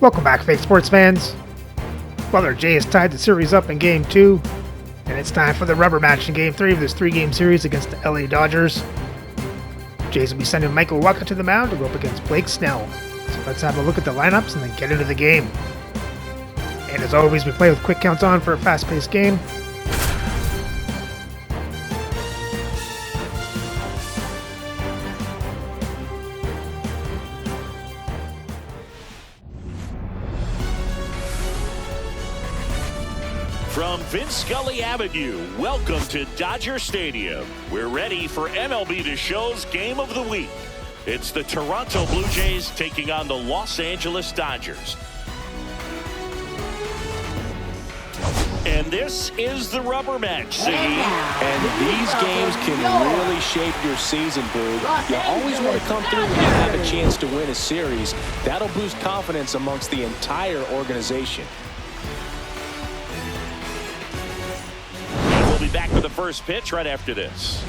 Welcome back, fake sports fans. Brother Jay has tied the series up in Game 2, and it's time for the rubber match in Game 3 of this 3-game series against the LA Dodgers. Jay's will be sending Michael Wacha to the mound to go up against Blake Snell. So let's have a look at the lineups and then get into the game. And as always, we play with quick counts on for a fast-paced game. From Vince Scully Avenue, welcome to Dodger Stadium. We're ready for MLB The Show's Game of the Week. It's the Toronto Blue Jays taking on the Los Angeles Dodgers. And this is the rubber match, Ziggy. And these games can really shape your season, Boog. You always want to come through when you have a chance to win a series. That'll boost confidence amongst the entire organization. We'll be back with the first pitch right after this.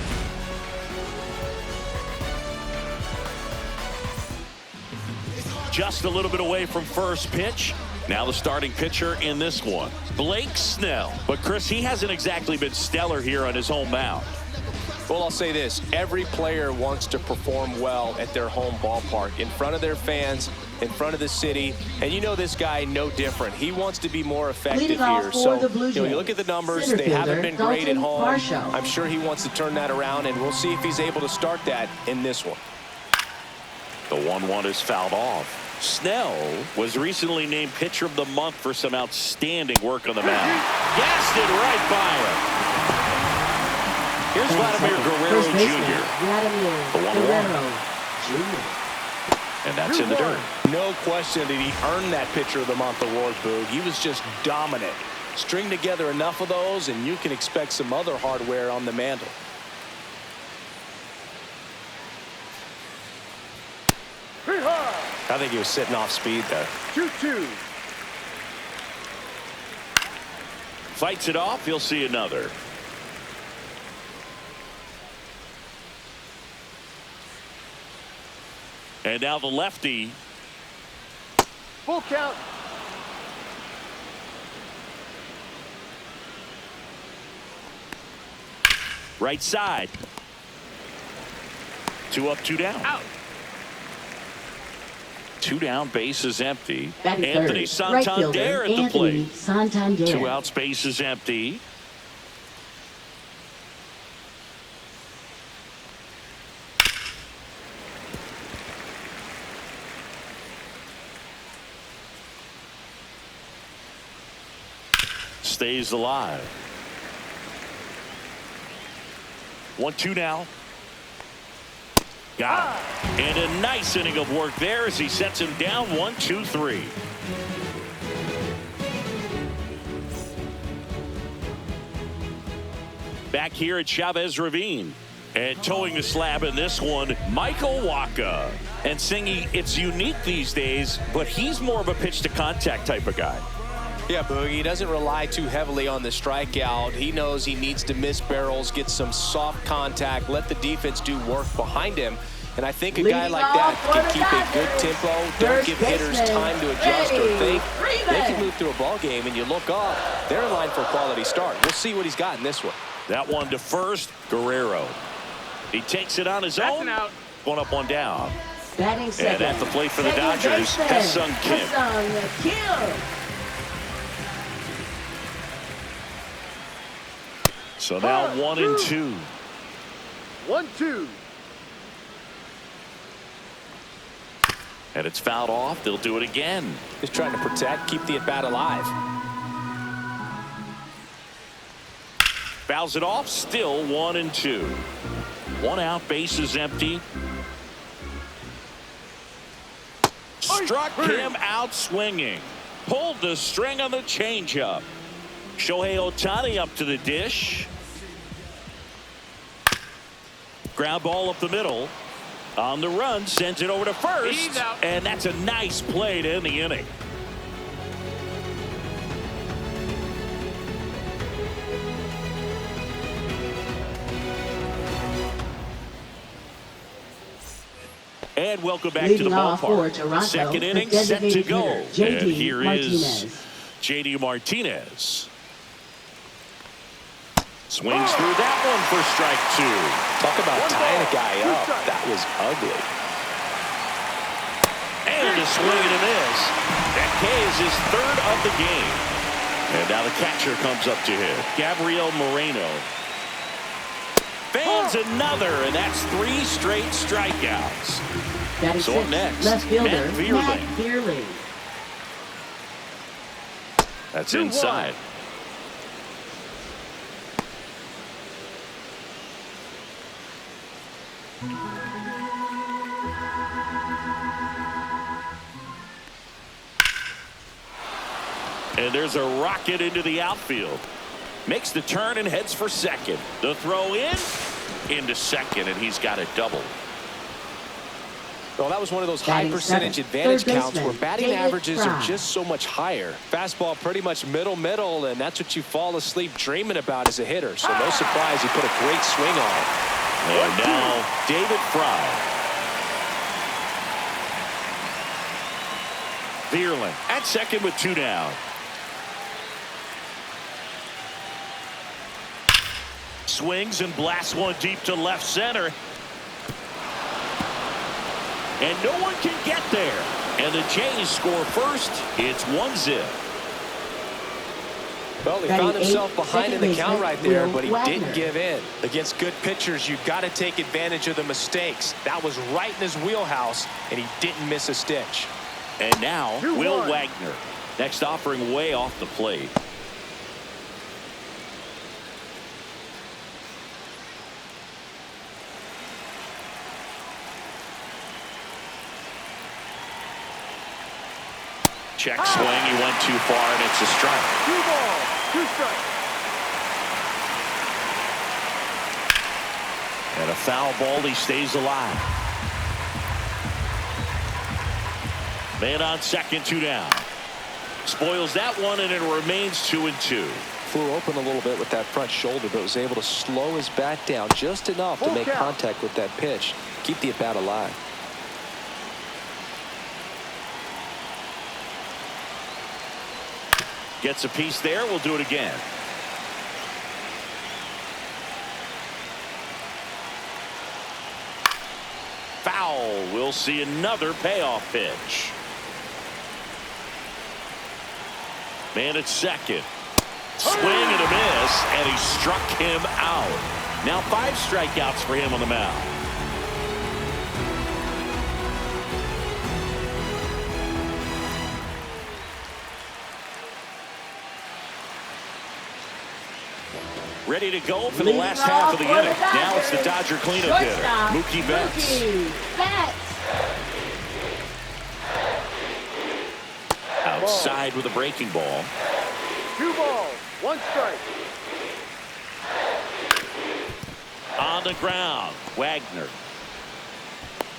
Just a little bit away from first pitch. Now the starting pitcher in this one, Blake Snell. But Chris, he hasn't exactly been stellar here on his home mound. Well, I'll say this. Every player wants to perform well at their home ballpark, in front of their fans, in front of the city. And you know this guy no different. He wants to be more effective here. So, you look at the numbers. They haven't been great at home. I'm sure he wants to turn that around, and we'll see if he's able to start that in this one. The 1-1 is fouled off. Snell was recently named Pitcher of the Month for some outstanding work on the mound. Gassed it right by him. Here's Vladimir Guerrero Jr. The 1-1. And that's in the dirt. No question that he earned that Pitcher of the Month award, Boog. He was just dominant. String together enough of those, and you can expect some other hardware on the mantle. I think he was sitting off speed there. 2-2. Fights it off. He'll see another. And now the lefty. Full count. Right side. 2 up, 2 down. Out. 2 down, base is empty. Anthony Santander at the plate. Santander. 2 outs, base is empty. Stays alive. 1-2 now. Got him. And a nice inning of work there as he sets him down 1-2-3. Back here at Chavez Ravine. And towing the slab in this one, Michael Wacha. And Singy, it's unique these days, but he's more of a pitch to contact type of guy. Yeah, Boogie, he doesn't rely too heavily on the strikeout. He knows he needs to miss barrels, get some soft contact, let the defense do work behind him. And I think a guy like that can keep a good tempo, don't give hitters time to adjust or think. They can move through a ball game, and you look up, they're in line for a quality start. We'll see what he's got in this one. That one to first, Guerrero. He takes it on his own. Out. 1 up, 1 down. Batting second. And at the plate for the Dodgers, Ha-Seong Kim. So now 1-2. 1-2. And it's fouled off. They'll do it again. Just trying to protect, keep the at-bat alive. Fouls it off. Still 1-2. 1 out. Base is empty. Struck him out swinging. Pulled the string on the changeup. Shohei Ohtani up to the dish. Ground ball up the middle. On the run, sends it over to first. And that's a nice play to end the inning. And welcome back to the ballpark. Second inning set to go. And here is J.D. Martinez. Swings through that one for strike 2. Talk about tying a guy up. That was ugly. And a swing and a miss. That K is his 3rd of the game. And now the catcher comes up to him, Gabriel Moreno. Fans another, and that's 3 straight strikeouts. So up next, left fielder, Matt Vierling. That's inside. And there's a rocket into the outfield. Makes the turn and heads for second. The throw into second, and he's got a double. Well, that was one of those high percentage advantage counts where batting averages are just so much higher. Fastball pretty much middle, and that's what you fall asleep dreaming about as a hitter. So no surprise he put a great swing on it. And now David Fry. Vierling at second with 2 down. Swings and blasts one deep to left center. And no one can get there. And the Jays score first. It's 1-0. Well, he found himself behind in the count right there, but he didn't give in. Against good pitchers, you've got to take advantage of the mistakes. That was right in his wheelhouse, and he didn't miss a stitch. And now, Will Wagner. Next offering way off the plate. Check swing. He went too far, and it's a strike. 2 balls, 2 strikes. And a foul ball. He stays alive. Man on second, 2 down. Spoils that one, and it remains 2-2. Flew open a little bit with that front shoulder, but was able to slow his bat down just enough to make contact with that pitch. Keep the at-bat alive. Gets a piece there. We'll do it again. Foul. We'll see another payoff pitch. Man at second. Swing and a miss, and he struck him out. Now 5 strikeouts for him on the mound. Ready to go for the last half of the inning. Now it's the Dodger cleanup hitter, Mookie Betts. Outside with a breaking ball. 2 balls, 1 strike. On the ground, Wagner.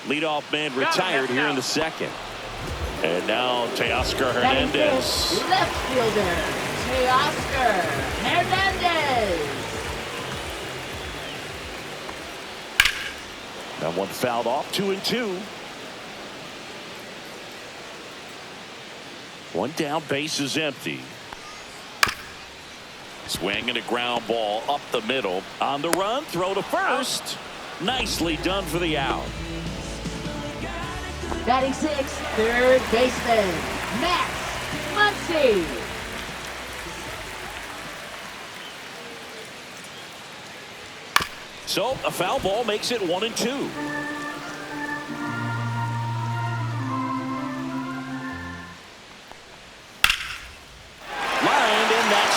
Leadoff man retired here in the second. And now Teoscar Hernandez. Left fielder, Teoscar Hernandez. That one fouled off. 2-2. 1 down, base is empty. Swing and a ground ball up the middle. On the run, throw to first. Nicely done for the out. Batting 6th, third baseman, Max Muncy. So a foul ball makes it 1-2.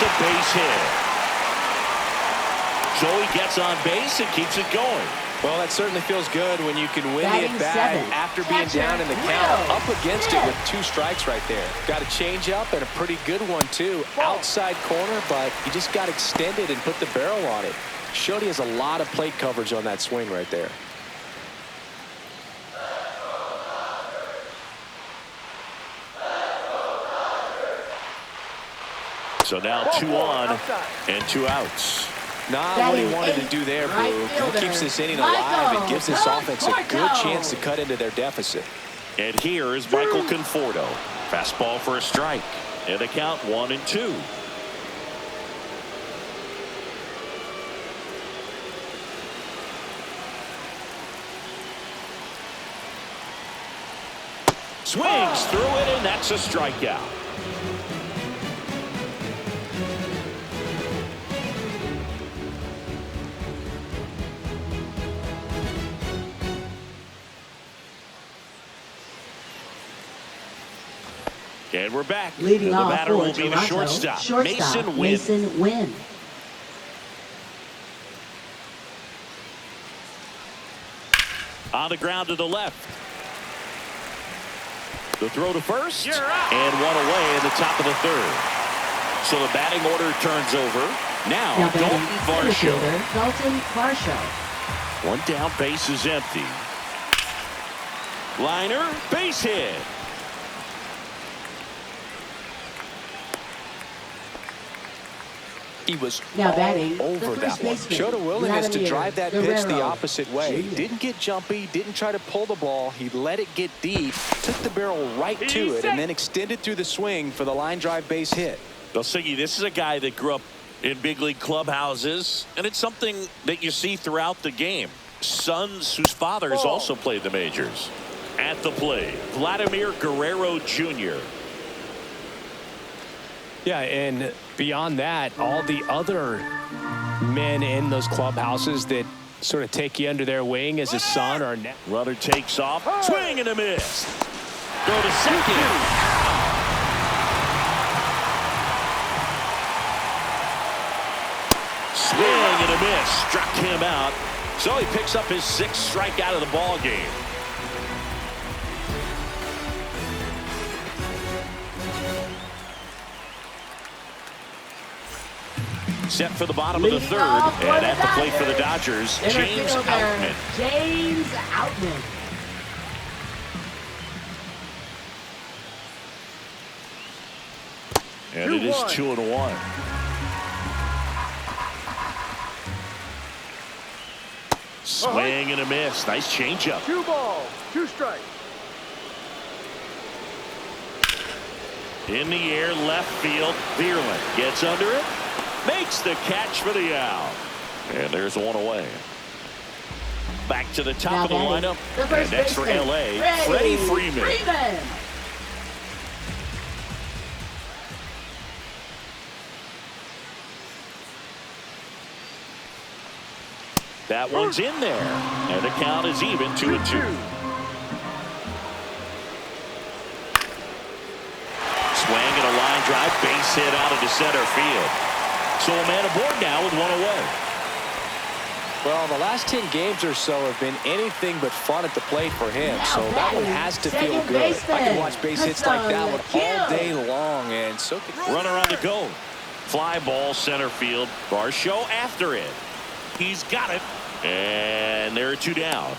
A base hit. So he gets on base and keeps it going. Well, that certainly feels good when you can win the at-bat after being down in the count. Up against it with 2 strikes right there. Got a change-up and a pretty good one, too. Outside corner, but he just got extended and put the barrel on it. Showed he has a lot of plate coverage on that swing right there. So now 2 on and 2 outs. Not what he wanted to do there, Boo. He keeps this inning alive and gives this offense a good chance to cut into their deficit. And here is Michael Conforto. Fastball for a strike. And the count 1-2. Swings through it, and that's a strikeout. And we're back. Leading the off batter for will be the Toronto, shortstop, Mason Wynn. Mason Wynn. On the ground to the left. The throw to first. And one away in the top of the third. So the batting order turns over. Now Dalton Varsho. Dalton Varsho. One down, base is empty. Liner, base hit. He was Now batting, all over that one. Showed a willingness to drive that pitch the opposite way. Didn't get jumpy, didn't try to pull the ball. He let it get deep, took the barrel right to it, and then extended through the swing for the line drive base hit. Well, Siggy, this is a guy that grew up in big league clubhouses, and it's something that you see throughout the game. Sons whose fathers also played the majors. At the plate, Vladimir Guerrero Jr. Yeah, and beyond that, all the other men in those clubhouses that sort of take you under their wing as a son or a runner takes off, swing and a miss. Go to second. Swing and a miss, struck him out. So he picks up his 6th strikeout of the ball game. Set for the bottom of the third, and at the plate for the Dodgers, James Outman. James Outman. And it is 2-1. Swing and a miss. Nice changeup. 2 balls, 2 strikes. In the air, left field. Vierland gets under it. Makes the catch for the out. And there's one away. Back to the top of the lineup. And next for L.A., Freddie Freeman. That one's in there. And the count is even 2-2. Swing and a line drive, base hit out into center field. So a man aboard now with one away. Well, the last 10 games or so have been anything but fun at the plate for him. So that one has to feel good. I can watch base hits like that one all day long, and so can runner on the go. Fly ball center field. Varsho after it. He's got it. And there are 2 down.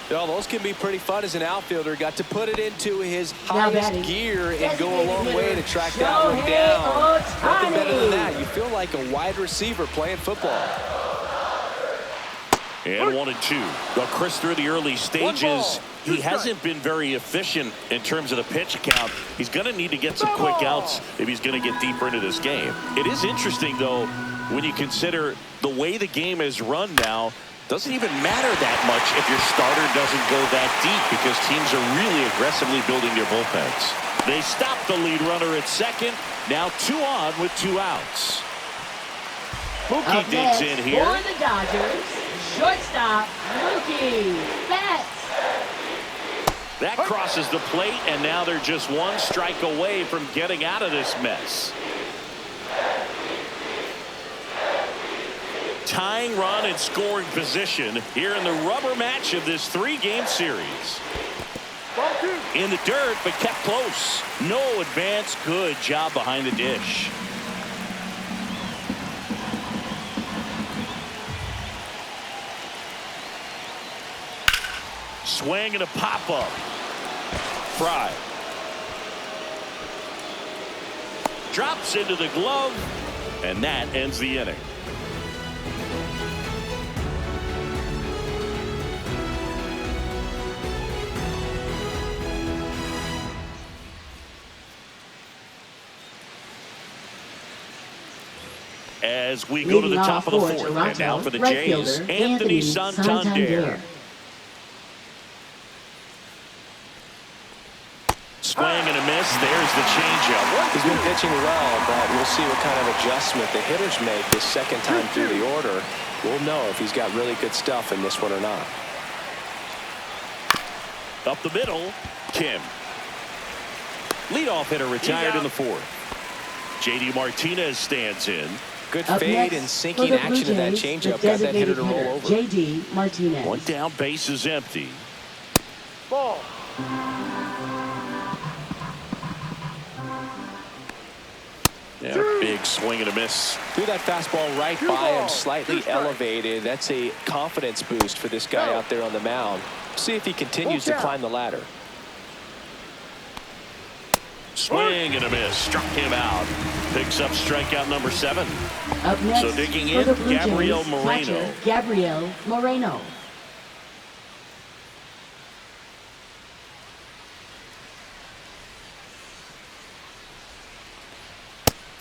Well, those can be pretty fun as an outfielder. Got to put it into his highest gear and go a long way to track that one down. Nothing better than that. You feel like a wide receiver playing football. And 1-2. Well, Chris, through the early stages, he hasn't been very efficient in terms of the pitch count. He's going to need to get some quick outs if he's going to get deeper into this game. It is interesting, though, when you consider the way the game is run now. Doesn't even matter that much if your starter doesn't go that deep because teams are really aggressively building their bullpens. They stop the lead runner at second. Now 2 on with 2 outs. Mookie digs in here. For the Dodgers, shortstop Mookie Betts. That crosses the plate, and now they're just 1 strike away from getting out of this mess. Tying run and scoring position here in the rubber match of this 3-game series. In the dirt, but kept close. No advance. Good job behind the dish. Swing and a pop-up. Fry. Drops into the glove, and that ends the inning. As we go to the top of the fourth, and now for the Jays, Anthony Santander. Swing and a miss. There's the changeup. He's been pitching well, but we'll see what kind of adjustment the hitters make this second time through the order. We'll know if he's got really good stuff in this one or not. Up the middle, Kim. Leadoff hitter retired in the fourth. J.D. Martinez stands in. Good fade and sinking action of that changeup. Got that hitter to roll over. J.D. Martinez. One down, base is empty. Ball. Yeah, big swing and a miss. Threw that fastball right by him, slightly elevated. That's a confidence boost for this guy out there on the mound. See if he continues to climb the ladder. Swing and a miss. Struck him out. Picks up strikeout number 7. Up next, so digging for in, the Blue Gabriel Jays, Moreno. catcher Gabriel Moreno.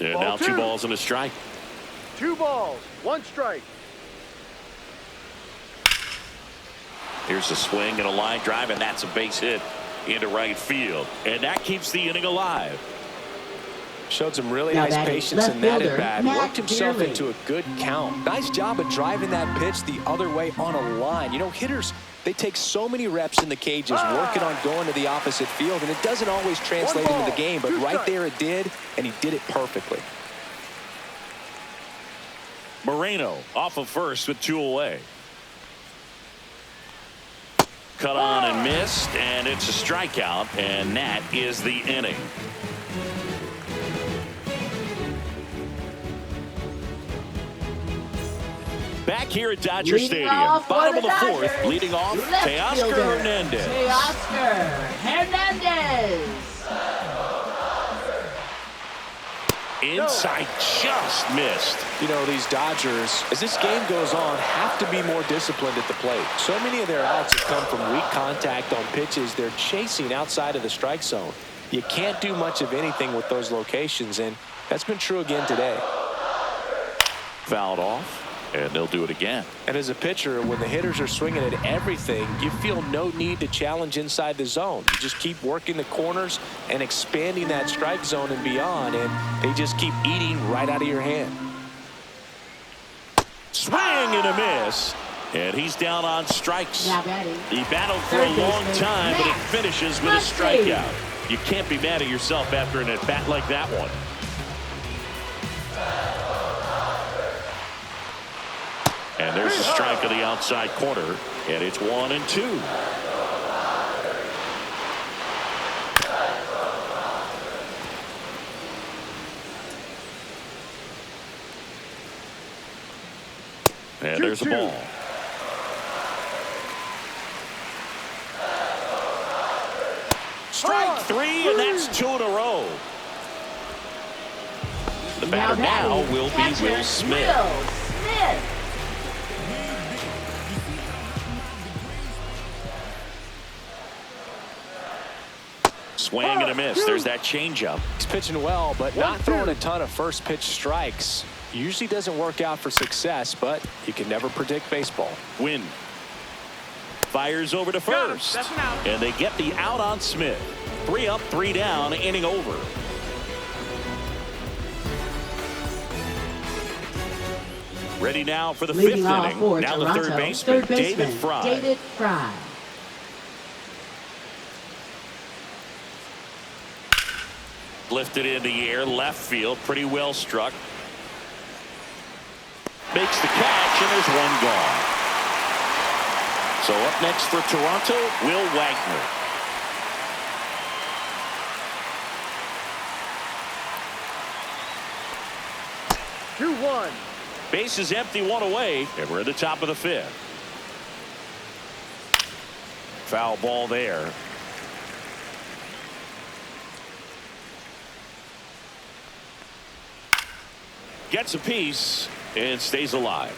And now 2 balls and a strike. 2 balls, 1 strike. Here's a swing and a line drive, and that's a base hit into right field. And that keeps the inning alive. Showed some really Now nice batting patience in left that fielder, at bat. Matt Worked himself Beerley. into a good count. Nice job of driving that pitch the other way on a line. You know, hitters, they take so many reps in the cages working on going to the opposite field, and it doesn't always translate into the game, but right there it did, and he did it perfectly. Moreno off of first with 2 away. Cut on and missed, and it's a strikeout, and that is the inning. Back here at Dodger Stadium, bottom of the fourth, leading off, Teoscar Hernandez. Teoscar Hernandez. Inside, just missed. You know, these Dodgers, as this game goes on, have to be more disciplined at the plate. So many of their outs have come from weak contact on pitches they're chasing outside of the strike zone. You can't do much of anything with those locations, and that's been true again today. Fouled off, and they'll do it again. And as a pitcher, when the hitters are swinging at everything, you feel no need to challenge inside the zone. You just keep working the corners and expanding that strike zone and beyond, and they just keep eating right out of your hand. Swing and a miss, and he's down on strikes. Now batting. He battled for a long time, but it finishes with a strikeout. You can't be mad at yourself after an at-bat like that one. And there's a strike on the outside corner, and it's 1-2. And there's a ball. Strike 3, and that's 2 in a row. The batter now will be Will Smith. Swing and a miss. There's that changeup. He's pitching well, but not throwing a ton of first pitch strikes. Usually doesn't work out for success, but you can never predict baseball. Win. Fires over to first. And they get the out on Smith. 3 up, 3 down, inning over. Ready now for the Leading fifth off inning. for Now the Toronto, third baseman, David Fry. David Fry. Lifted in the air, left field, pretty well struck. Makes the catch, and there's 1 gone. So up next for Toronto, Will Wagner. Two, 1. Base is empty, 1 away, and we're at the top of the 5th. Foul ball there. Gets a piece and stays alive.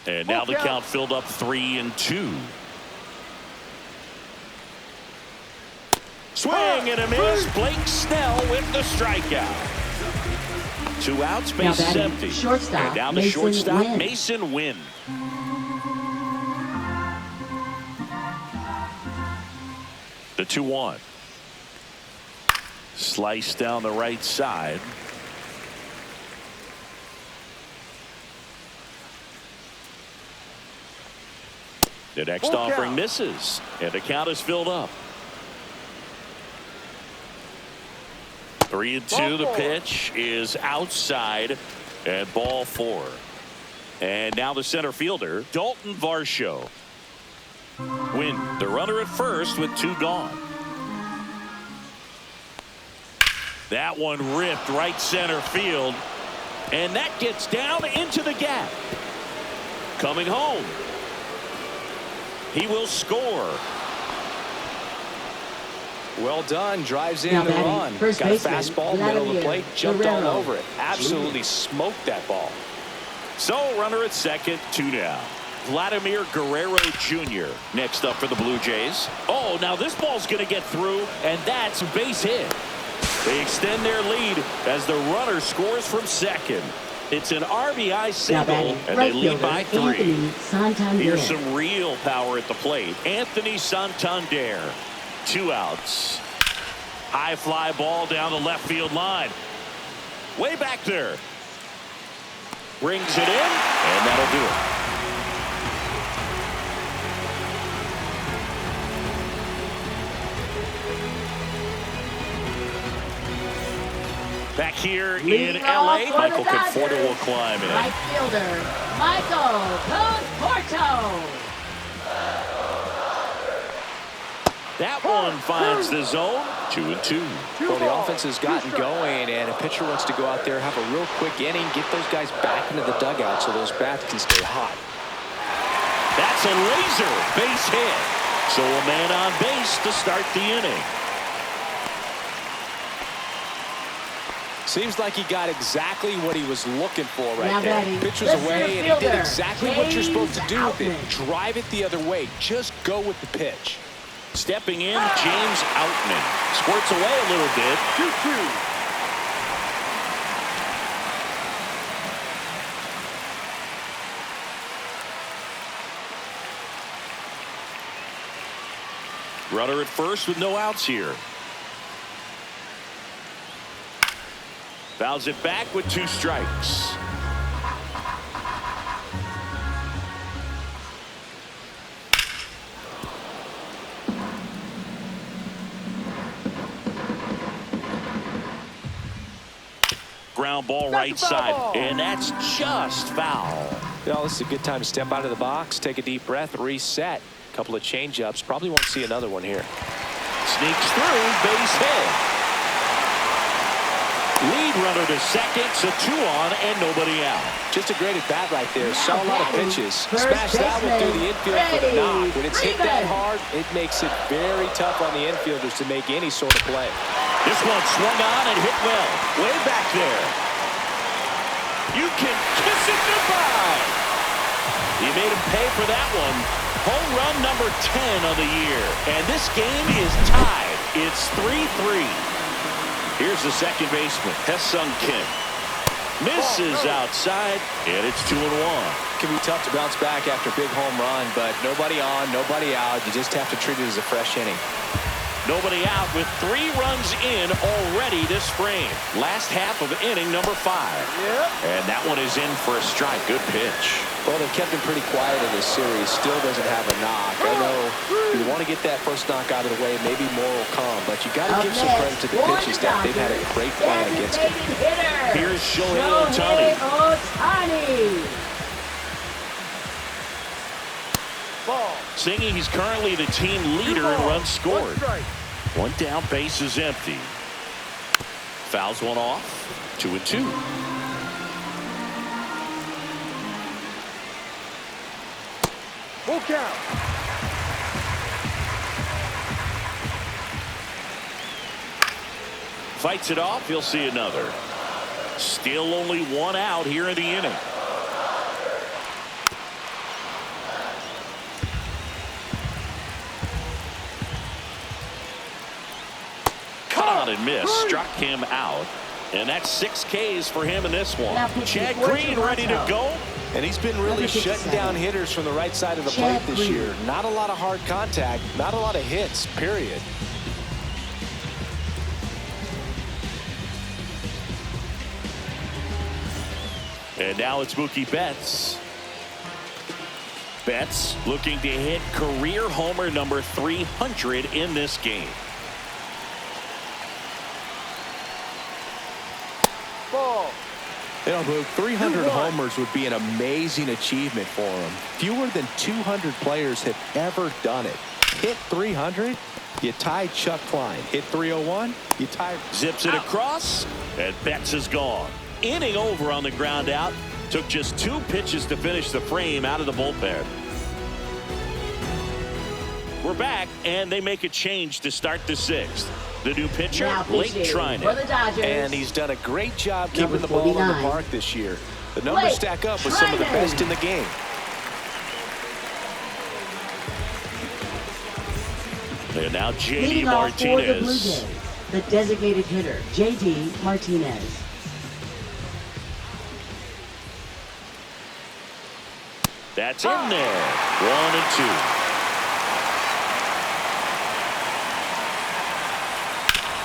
And now the count filled up 3-2. Swing and a miss. Blake Snell with the strikeout. 2 outs, base is empty. Shortstop, and down the Mason shortstop, Wynn. Mason Wynn. The 2-1. Slice down the right side. The next offering misses, and the count is filled up. 3-2. The pitch is outside, and ball 4. And now the center fielder, Dalton Varsho. Win the runner at first with 2 gone. That one ripped right center field, and that gets down into the gap. Coming home. He will score. Well done. Drives in Now the batting, run. first Got a baseman, fastball, middle of the Vladimir plate, jumped all Guerrero. over it. Absolutely smoked that ball. So runner at second, 2 down. Vladimir Guerrero Jr. next up for the Blue Jays. Oh, now this ball's going to get through, and that's a base hit. They extend their lead as the runner scores from second. It's an RBI Now single, batting, and right they lead fielder, by 3. Anthony Santander. Here's some real power at the plate. Anthony Santander. 2 outs. High fly ball down the left field line. Way back there. Brings it in, and that'll do it. Back here in Leading LA, off for Michael the Conforto Dodgers, will climb in. Right fielder, Michael Conforto. That one finds the zone. 2-2. Well, the offense has gotten going, and a pitcher wants to go out there, have a real quick inning, get those guys back into the dugout so those bats can stay hot. That's a laser base hit. So a man on base to start the inning. Seems like he got exactly what he was looking for right Now there. batting, Pitch was the away, center and he did fielder, exactly what you're supposed to do with it. James Drive it the other way. Just go with the pitch. Stepping in, James Outman. Squirts away a little bit. 2-2. Runner at first with no outs here. Fouls it back with 2 strikes. Ground ball right side, and that's just foul. Well, this is a good time to step out of the box, take a deep breath, reset. A couple of change-ups. Probably won't see another one here. Sneaks through, base hit. Lead runner to second, so 2 on and nobody out. Just a great at-bat right there. Saw a lot of batting, pitches. first Smashed that one through the infield for the Freddie knock. When it's hit that Freeman. hard, it makes it very tough on the infielders to make any sort of play. This one swung on and hit well. Way back there. You can kiss it goodbye. He made him pay for that one. Home run number 10 of the year. And this game is tied. It's 3-3. Here's the second baseman, Hesung Kim. Misses outside, and it's 2-1. It can be tough to bounce back after a big home run, but nobody on, nobody out. You just have to treat it as a fresh inning. Nobody out with 3 runs in already this frame. Last half of inning number 5. Yep. And that one is in for a strike. Good pitch. Well, they've kept him pretty quiet in this series. Still doesn't have a knock. I know you want to get that first knock out of the way. Maybe more will come, but you got to give some credit to the pitching staff. They've had a great plan against him. Here's Shohei Shohei Ohtani. Ohtani. Ball. Singing, he's currently the team 2 leader in balls, runs 1 scored. strike. 1 down, base is empty. Fouls one off. 2-2. Full count. Fights it off. He'll see another. Still only 1 out here in the inning. on and missed. Struck him out. And that's 6 Ks for him in this one. Chad Green ready to go. And he's been really shutting down hitters from the right side of the plate this year. Not a lot of hard contact, not a lot of hits, period. And now it's Mookie Betts. Betts looking to hit career homer number 300 in this game. Ball. You know, Luke, 300 homers would be an amazing achievement for him. Fewer than 200 players have ever done it. Hit 300, you tie Chuck Klein. Hit 301, you tie. Zips it across, and Betts is gone. Inning over on the ground out. Took just 2 pitches to finish the frame out of the bullpen. We're back, and they make a change to start the 6th. The new pitcher, Blake Trinan. And he's done a great job keeping the ball in the park this year. The numbers stack up with some of the best in the game. And now J.D. Martinez. The designated hitter, J.D. Martinez. That's in there. 1-2.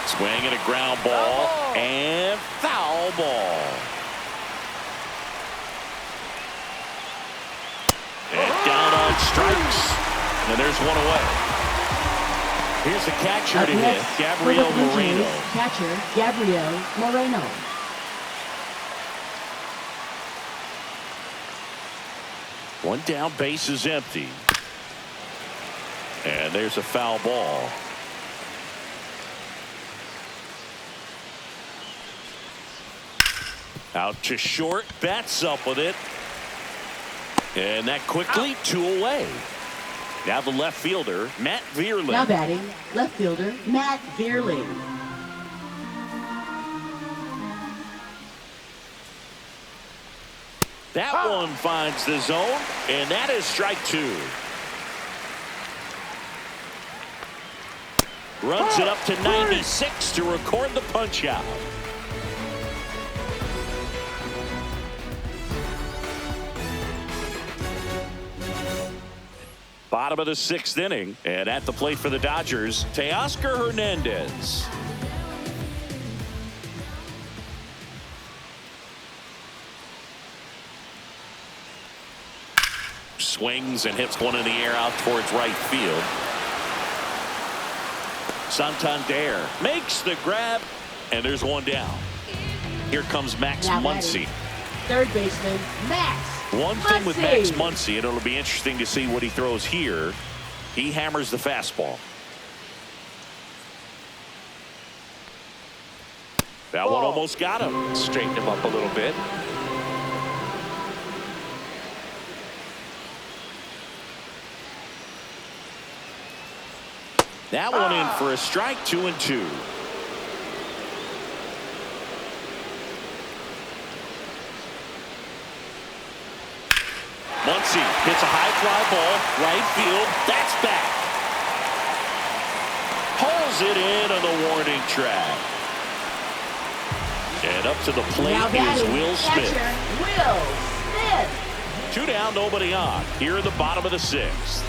Swing and a ground ball and foul ball. And down on strikes. And there's one away. Here's the catcher to hit, Gabriel Moreno. Catcher, Gabriel Moreno. One down, base is empty. And there's a foul ball. Out to short, Betts up with it. And that quickly, 2 away. Now the left fielder, Matt Vierling. Now batting, left fielder, Matt Vierling. That one finds the zone, and that is strike 2. Runs it up to 96 to record the punch out. Bottom of the 6th inning, and at the plate for the Dodgers, Teoscar Hernandez. Swings and hits one in the air out towards right field. Santander makes the grab, and there's one down. Here comes Max Muncy. Third baseman, Max. One thing with Max Muncy, and it'll be interesting to see what he throws here. He hammers the fastball. That one almost got him. Straighten him up a little bit. That one in for a strike, 2-2. Muncy hits a high fly ball, right field. That's back. Pulls it in on the warning track. And up to the plate is Will Smith. Will Smith. 2 down, nobody on. Here in the bottom of the 6th.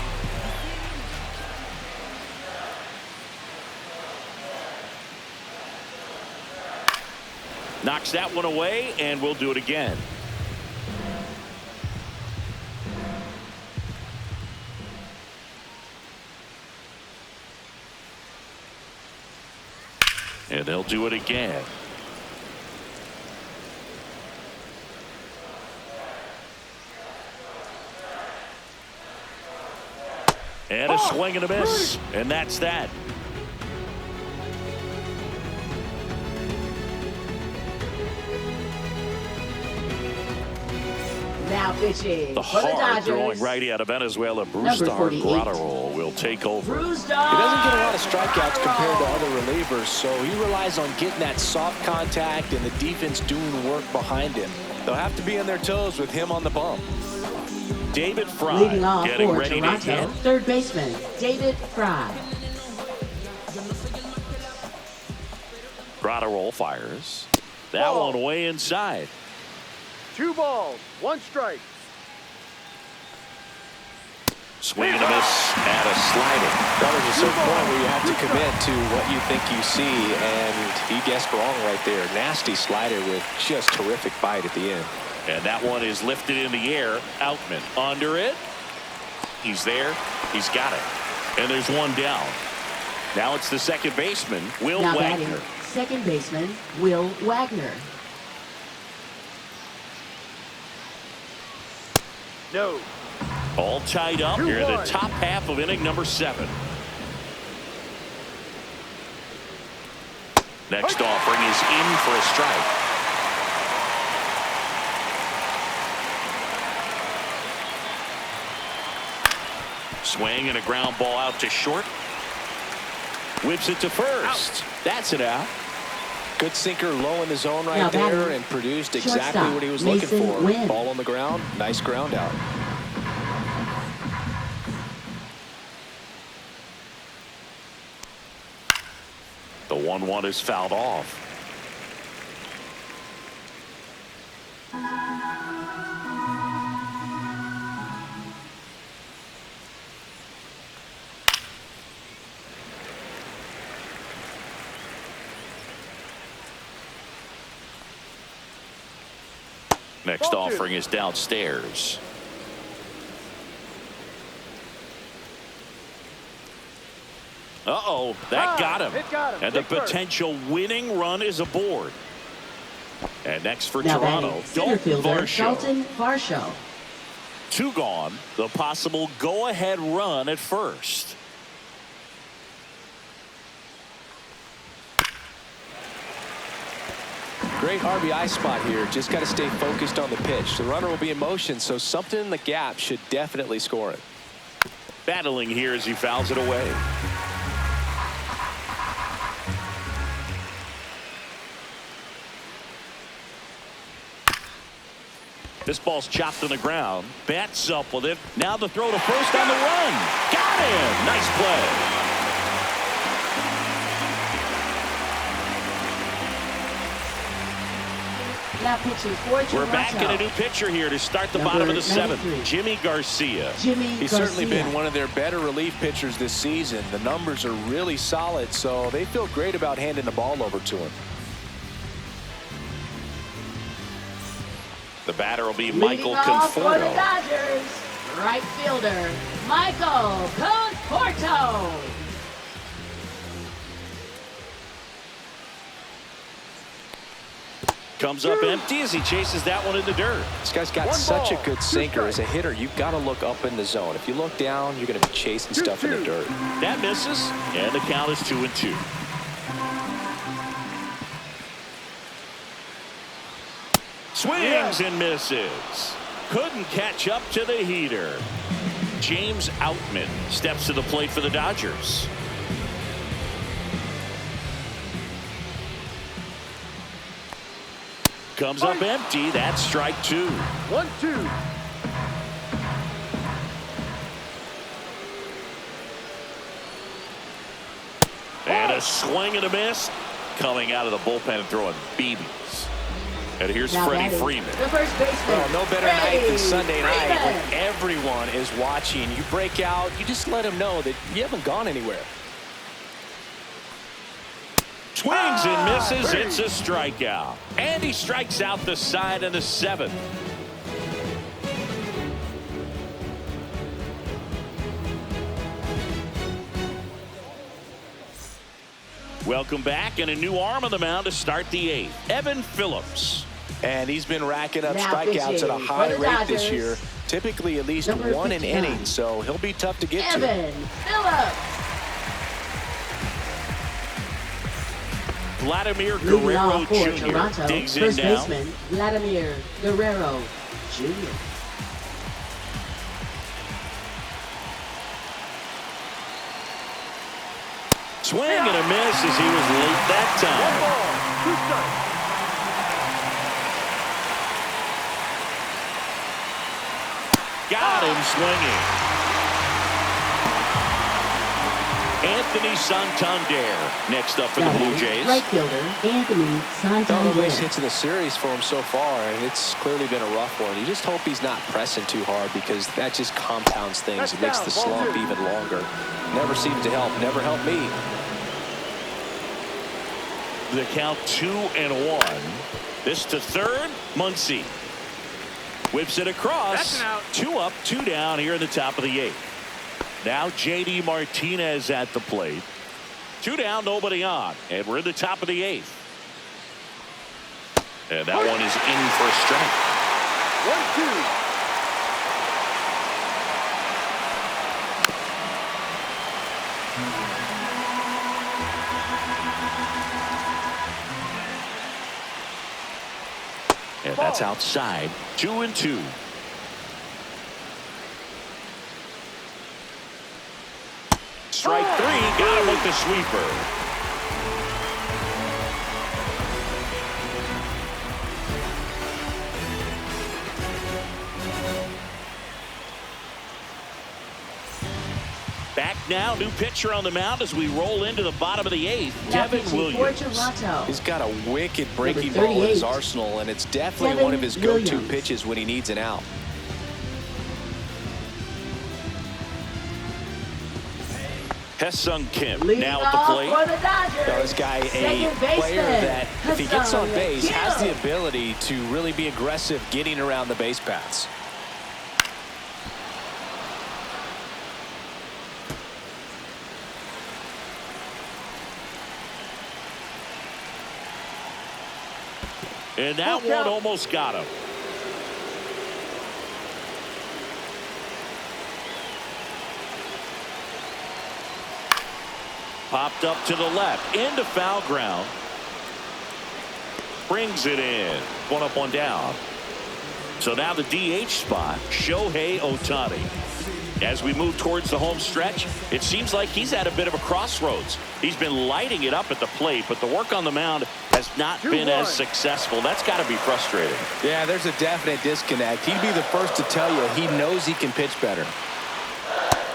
Knocks that one away, and we'll do it again. And they'll do it again. And a swing and a miss. And that's that. Now pitching The for the hard Dodgers. throwing righty out of Venezuela, Brusdar Graterol will take over. He doesn't get a lot of strikeouts compared to other relievers, so he relies on getting that soft contact and the defense doing work behind him. They'll have to be on their toes with him on the bump. David Fry Leading off getting for ready Toronto, to hit. third baseman David Fry. Grotta fires. That Ball. one way inside. 2 balls, 1 strike. Swing and a miss and a slider. Well, there's a certain point where you have to commit to what you think you see, and he guessed wrong right there. Nasty slider with just terrific bite at the end. And that one is lifted in the air. Outman under it. He's there. He's got it. And there's one down. Now it's the second baseman, Will Now Wagner. batting, second baseman, Will Wagner. No. All tied up here in the 2-1. top half of inning number 7. Next offering is in for a strike. Swing and a ground ball out to short. Whips it to first. That's it out. Good sinker low in the zone right Now there batting, and produced exactly shortstop, what he was Mason looking for. Wynn. Ball on the ground. Nice ground out. The 1-1 is fouled off. Next Ball 2. offering is downstairs. Uh-oh, that got him. It got him. And the Take first. potential winning run is aboard. And next for Now Toronto, batting, center Dalton fielder, Varsho. Dalton Varsho. 2 gone. The possible go-ahead run at first. Great RBI spot here. Just got to stay focused on the pitch. The runner will be in motion, so something in the gap should definitely score it. Battling here as he fouls it away. This ball's chopped on the ground. Bats up with it. Now the throw to first on the run. Got him. Nice play. Now pitching for Toronto. We're back in a new pitcher here to start the Number bottom of the 7th. 93. Jimmy Garcia. Jimmy He's Garcia. certainly been one of their better relief pitchers this season. The numbers are really solid, so they feel great about handing the ball over to him. The batter will be Leading Michael off for the Conforto. Dodgers, right fielder, Michael Conforto. Comes up empty as he chases that one in the dirt. This guy's got 1 such a ball, good 2 sinker. As a strikes. hitter, you've got to look up in the zone. If you look down, you're going to be chasing stuff in the 2-2. dirt. That misses, and the count is 2-2. Swings and misses. Couldn't catch up to the heater. James Outman steps to the plate for the Dodgers. Comes up empty. That's strike 2. 1-2. And a swing and a miss. Coming out of the bullpen and throwing BBs. And here's Now Freddie batting, Freeman. the first baseman. Well, no better night than Freddie Sunday night when Freeman. everyone is watching. You break out, you just let them know that you haven't gone anywhere. Swings and misses. It's a strikeout. And he strikes out the side in the 7th. Welcome back, and a new arm on the mound to start the 8th. Evan Phillips. And he's been racking up Now strikeouts at a pitching high for the rate this Dodgers, year. Typically at least number 1 an 59. inning, so he'll be tough to get to. Evan Phillips. Vladimir Leading Guerrero off for Jr. Toronto, digs in first now. baseman, Vladimir Guerrero Jr. Swing and a miss as he was late that 1 time. ball, 2 strikes. Got him swinging. Anthony Santander next up for the Blue Jays. Right fielder, Anthony Done Santander. nice hits in the series for him so far, and it's clearly been a rough one. You just hope he's not pressing too hard because that just compounds things. It makes the slump even longer. Never seems to help. Never helped me. The count 2-1. This to third. Muncy whips it across. That's an out. 2 up, 2 down here in the top of the 8th. Now JD Martinez at the plate. 2 down, nobody on, and we're in the top of the 8th. And that one is in for a strike. 1-2. And that's outside. 2-2. Strike 3, got him with the sweeper. Back now, new pitcher on the mound as we roll into the bottom of the 8th. Now Devin pitching for Williams. Toronto. He's got a wicked breaking Number ball in his 38. arsenal, and it's definitely Devin one of his go-to Williams. pitches when he needs an out. Hesung Kim Leading now at the off plate. for the Dodgers. Now, this guy, a Second player baseman, that if he gets on Hesung base has the Kim. ability to really be aggressive getting around the base paths. And that one almost got him. Popped up to the left, into foul ground. Brings it in. 1 up, 1 down. So now the DH spot, Shohei Ohtani. As we move towards the home stretch, it seems like he's at a bit of a crossroads. He's been lighting it up at the plate, but the work on the mound has not been as successful. That's got to be frustrating. Yeah, there's a definite disconnect. He'd be the first to tell you he knows he can pitch better.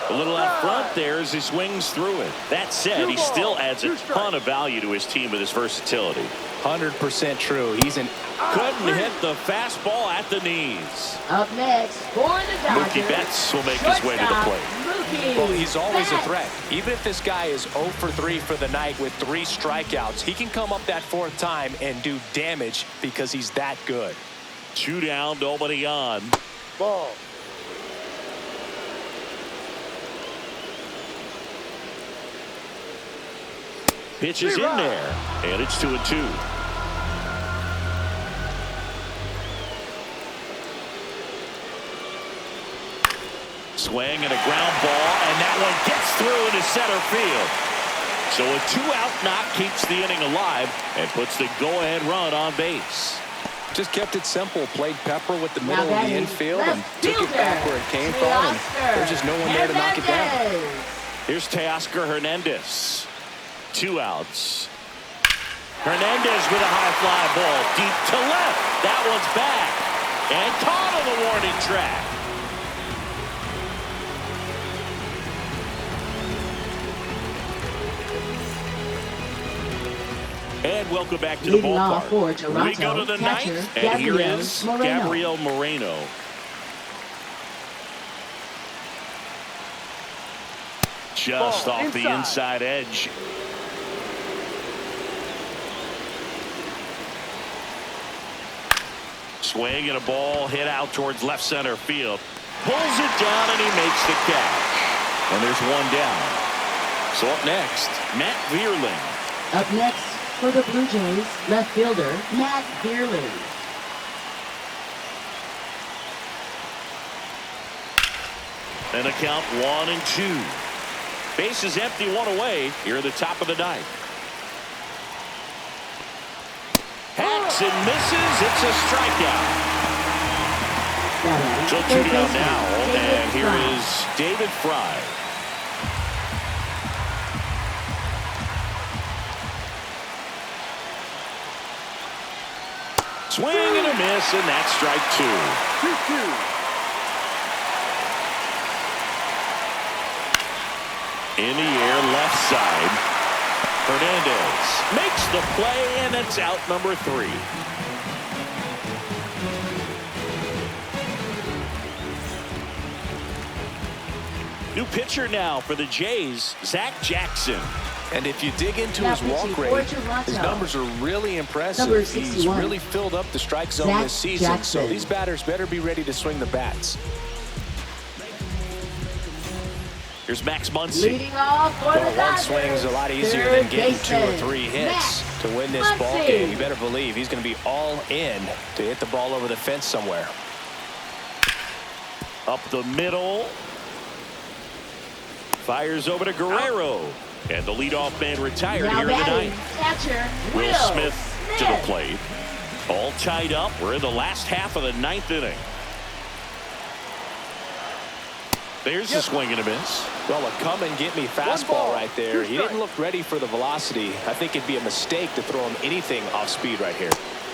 A little out front there as he swings through it. That said, he still adds a ton of value to his team with his versatility. 100% true. He's an Couldn't hit the fastball at the knees. Up next for the Dodgers. Mookie Betts will make his way to the plate. Mookie well, he's always a Betts. threat. Even if this guy is 0 for 3 for the night with 3 strikeouts, he can come up that 4th time and do damage because he's that good. 2 down, nobody on. Ball. Pitch is in there, and it's 2-2. Swing and a ground ball, and that one gets through into center field. So a 2-out knock keeps the inning alive and puts the go-ahead run on base. Just kept it simple. Played pepper with the Now middle of the batting infield and left took it back fielder, where it came from. And there's just no one there to knock it down. Hernandez. Here's Teoscar Hernandez. 2 outs. Hernandez with a high fly ball deep to left. That one's back and caught on the warning track. And welcome back to the Leading off for ballpark. Toronto, We go to the catcher, 9th, and here Gabriel is Moreno. Gabriel Moreno. Just Ball off the inside edge. Swing and a ball hit out towards left center field. Pulls it down and he makes the catch. And there's 1 down. So up next, Matt Vierling. Up next for the Blue Jays, left fielder Matt Vierling. And a count 1-2. Base is empty, 1 away. Here at the top of the 9th. Hacks and misses. It's a strikeout. So 2 down now. And here is David Fry. Swing and a miss, and that's strike 2. 2-2. In the air, left side. Hernandez makes the play, and that's out number 3. New pitcher now for the Jays, Zach Jackson. And if you dig into Now his walk pitching rate, for Toronto. his numbers are really impressive. Number He's 61. really filled up the strike zone Zach this season, so Jackson. these batters better be ready to swing the bats. Here's Max Muncy. Leading off for the Well, one Dodgers. swing is a lot easier Third than getting 2 or baseman, 3 hits Max to win this ball Muncy. game. You better believe he's going to be all in to hit the ball over the fence somewhere. Up the middle. Fires over to Guerrero. And the leadoff man retired Now here in the batting, ninth. catcher, Will Smith to the plate. All tied up. We're in the last half of the 9th inning. There's a swing and a miss. Well, a come-and-get-me fastball right there. He didn't look ready for the velocity. I think it'd be a mistake to throw him anything off speed right here.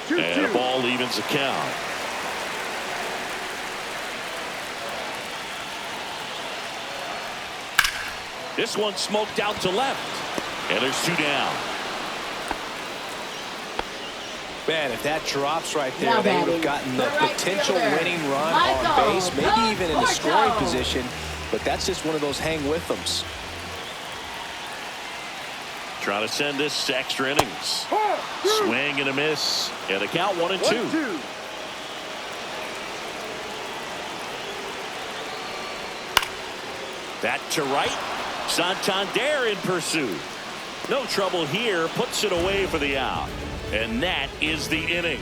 And a ball evens the count. This one smoked out to left. And there's 2 down. Man, if that drops right there, Now they would have batting, gotten the the right potential fielder, winning run Michael on base, maybe even in the scoring Conforto. position. But that's just one of those hang-with-ems. Trying to send this to extra innings. Swing and a miss. And the count 1-2. That to right. Santander in pursuit. No trouble here. Puts it away for the out. And that is the inning.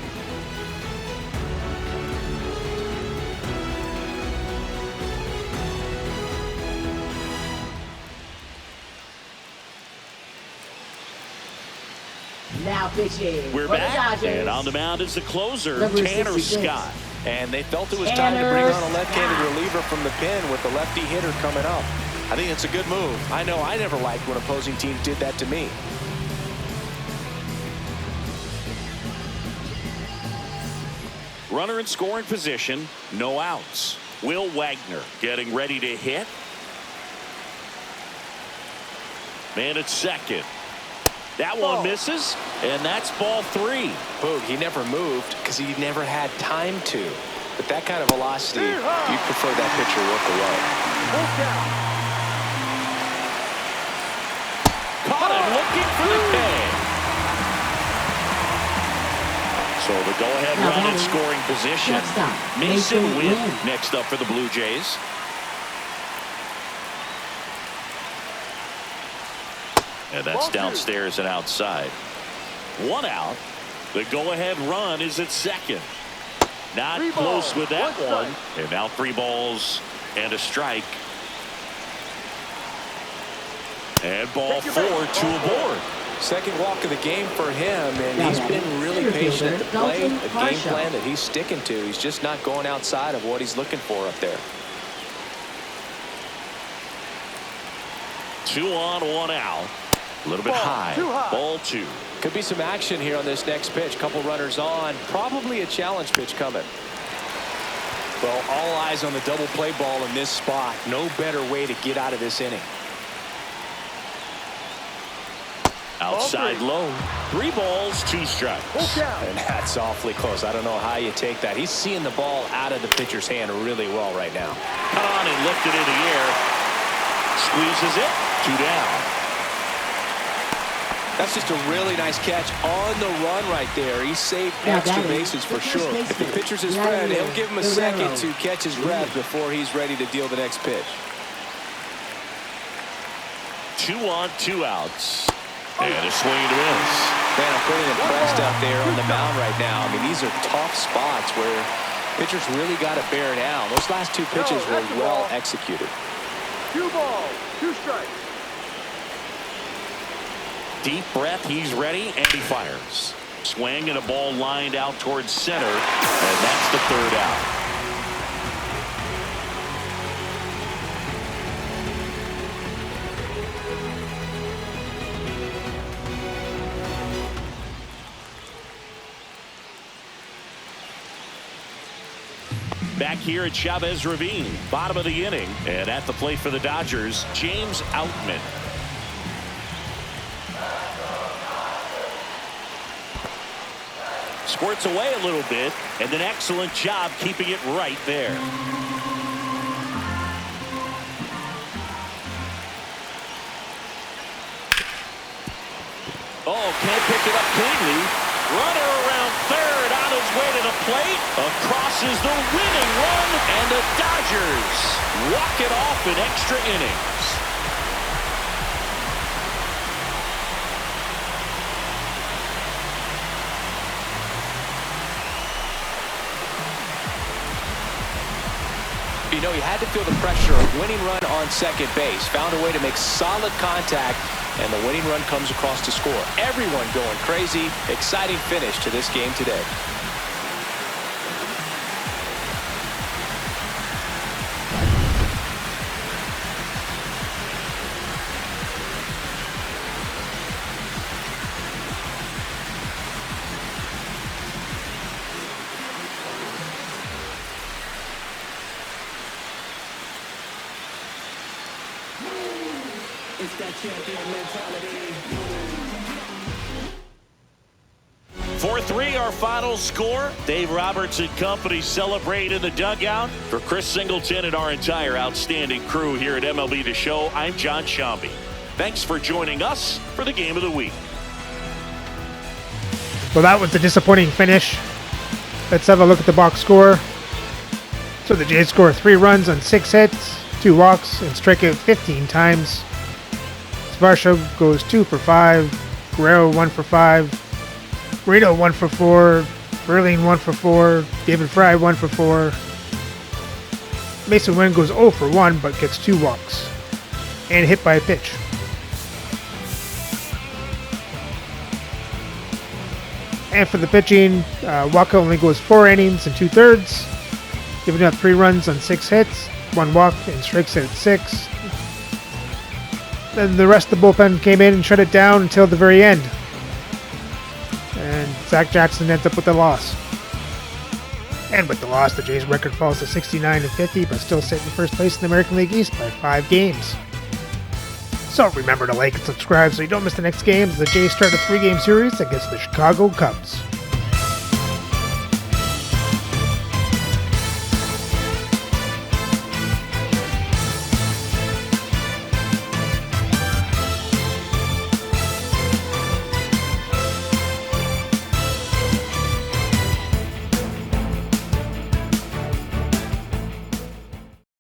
Now pitching We're for the back. Dodgers. And on the mound is the closer, Number Tanner 66. Scott. And they felt it was time to bring on a left-handed Tanner reliever from the pen with the lefty hitter coming up. I think it's a good move. I know I never liked when opposing teams did that to me. Runner in scoring position, no outs. Will Wagner getting ready to hit. Man at second. That one misses, and that's ball 3. Boog, he never moved because he never had time to. But that kind of velocity, you'd prefer that pitcher work away. Caught him looking for the K. So the go-ahead Now run in batting, scoring position. shortstop, Mason Mason Wynn Wynn. next up for the Blue Jays. And that's downstairs and outside. 1 out. The go-ahead run is at second. Not close with that one. And now 3 balls and a strike. And ball 4, 2 aboard. Second walk of the game for him, and he's been really patient at the plate. A game plan that he's sticking to. He's just not going outside of what he's looking for up there. 2 on, 1 out. A little bit high. Ball 2. Could be some action here on this next pitch. Couple runners on. Probably a challenge pitch coming. Well, all eyes on the double play ball in this spot. No better way to get out of this inning. Outside low. 3 balls, 2 strikes. And that's awfully close. I don't know how you take that. He's seeing the ball out of the pitcher's hand really well right now. Cut on and lifted in the air. Squeezes it. 2 down. That's just a really nice catch on the run right there. He saved extra bases for sure. If the pitcher's his friend, he'll give him a second to catch his breath before he's ready to deal the next pitch. 2 on, 2 outs. And a swing and a miss. Man, I'm pretty impressed out there on the mound right now. I mean, these are tough spots where pitchers really got to bear down. Those last 2 pitches were well executed. 2 balls, 2 strikes. Deep breath, he's ready, and he fires. Swing and a ball lined out towards center, and that's the 3rd out. back here at Chavez Ravine. Bottom of the inning. And at the plate for the Dodgers, James Outman. Squirts away a little bit, and an excellent job keeping it right there. Oh, can't pick it up cleanly. Runner around third on his way to the plate. Across is the winning run, and the Dodgers walk it off in extra innings. You know, he had to feel the pressure of winning run on second base. Found a way to make solid contact, and the winning run comes across to score. Everyone going crazy. Exciting finish to this game today. It's that champion mentality. 4-3 our final score. Dave Roberts and company celebrate in the dugout. For Chris Singleton and our entire outstanding crew here at MLB The Show, I'm John Sciambi. Thanks for joining us for the Game of the Week. Well, that was the disappointing finish. Let's have a look at the box score. So the Jays score 3 runs on 6 hits, 2 walks, and strike out 15 times. Varsho goes 2 for 5, Guerrero 1 for 5, Rito 1 for 4, Berlin 1 for 4, David Fry 1 for 4. Mason Wynn goes 0 for 1 but gets 2 walks and hit by a pitch. And for the pitching, Waka only goes 4 innings and 2/3, giving up 3 runs on 6 hits, 1 walk, and strikes out 6. Then the rest of the bullpen came in and shut it down until the very end. And Zach Jackson ends up with the loss. And with the loss, the Jays' record falls to 69-50, but still sit in first place in the American League East by 5 games. So remember to like and subscribe so you don't miss the next game as the Jays start a 3-game series against the Chicago Cubs.